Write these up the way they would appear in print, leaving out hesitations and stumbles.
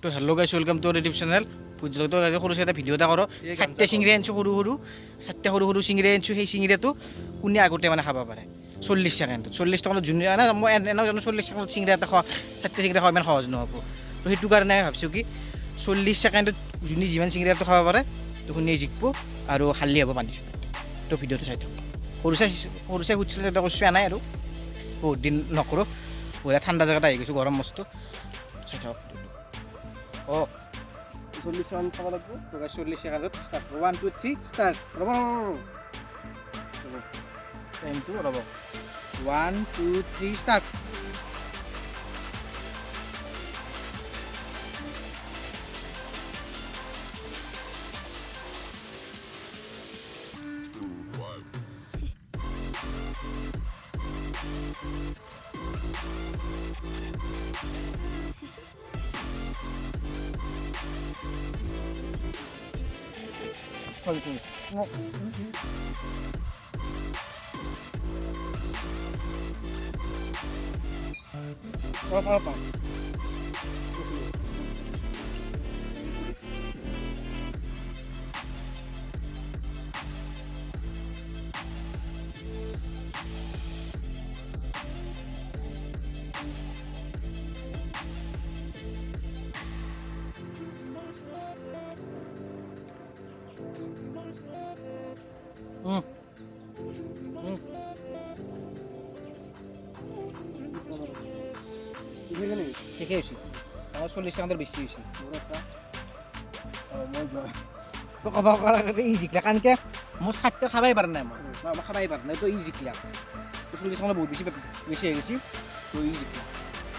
তো hello' guys welcome to YouTube channel ভোজলতো সৰু এটা ভিডিঅ' এটা কৰোঁ 4টা চিঙিৰা আনিছোঁ চাৰিটা সৰু চিঙিৰা আনিছোঁ সেই চিঙিৰাটো কোনে আগতে মানে খাব পাৰে 40 ছেকেণ্ডত 40 ছেকেণ্ডত যোনে মই এনেও জানো 40 ছেকেণ্ডত চিঙিৰা এটা খোৱা 4টা চিঙিৰা খোৱা ইমান সহজ নহ'ব তো সেইটো কাৰণে মই ভাবিছোঁ কি 40 ছেকেণ্ডত যোনে যিমান চিঙিৰাটো খাব পাৰে তো শুনিয়ে জিকিব আৰু খালী হ'ব পানী তো ভিডিঅ'টো চাই থাকক সৰু চাই সুধিছিল এটা কৈছোঁ নাই আৰু বহুত দিন নকৰোঁ পুৰা ঠাণ্ডা জেগাত আহি গৈছোঁ গৰম মস্ত চাই থাকক অঁ 40 ছেকেণ্ড খাব লাগিব 40 ছেকেণ্ডত ষ্টাৰ্ট 1 2 3 ষ্টাৰ্ট ৰ'ব টাইমটো ৰ'ব 1 2 3 ষ্টাৰ্ট apa? ঠিকেই হৈছে আমাৰ 40 ছেকেণ্ডৰ বেছি হৈছে তো ক'ব কাৰণে ই জিকিলা কাৰণ কি মোৰ 4টা খাবাই পাৰা নাই মই খাবাই পাৰা নাই তো ই জিকিলা তো 40 ছেকেণ্ডৰ বহুত বেছি হৈ গৈছে তো ই জিকিলা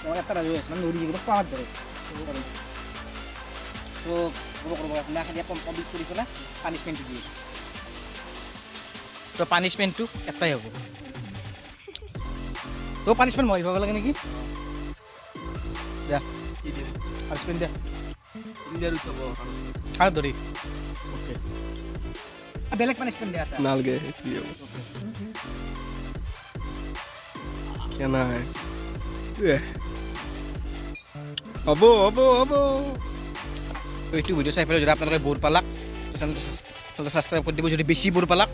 মই এটা ৰাজু আছে মানে নৰি জিকিব খোৱাৰ দৰে তো ক'ব আপুনি খালি কমপ্লিট কৰি পেলাই পানিছমেণ্টটো দি তো পানিছমেণ্টটো এটাই হ'ব তো পানিছমেণ্ট মই দিব লাগে নেকি Ya, harus pindah. Pindah dulu coba. Ada dari. Oke. Belek panis pindah atas. Nalge, iya. Kena. Abo. তো এইটো ভিডিঅ' চাই পেলাই যদি আপোনালোকে বোৰ পালাক চেনেলটো ছাবস্ক্ৰাইব কৰি দিব যদি বেছি বোৰ পালাক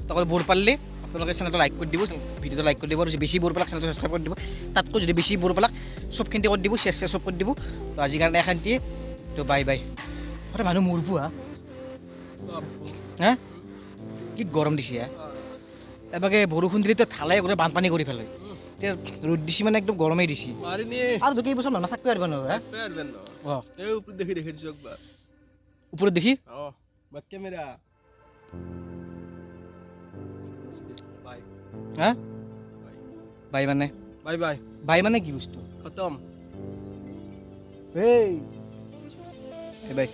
তখন বোৰ পালে আপোনালোকে চেনেলটো লাইক কৰি দিব ভিডিঅ'টো লাইক কৰি দিব আৰু যদি বেছি বোৰ পালাক চেনেলটো ছাবস্ক্ৰাইব কৰি দিব তাতকৈ যদি বেছি বোৰ পালাক চবখিনি কৰি দিব শ্বেয়াৰ চব কৰি দিব তো আজিৰ কাৰণে এখান্তিয়ে তো বাই আৰে মানুহ মৰবো হা কি গৰম দিছে এবাকে বৰষুণ দিলেতো ঢালাই গোটেই বানপানী কৰি পেলাই এতিয়া ৰ'দ দিছে মানে একদম গৰমেই দিছে আৰু দুই বছৰ নহয় থাকতে পাৰবা নহয় অঁ দেখি দিছো একবাৰ ওপৰত দেখি বাক ক্যামেরা হা বাই মানে বাই মানে কি বস্তু খতম এই বাই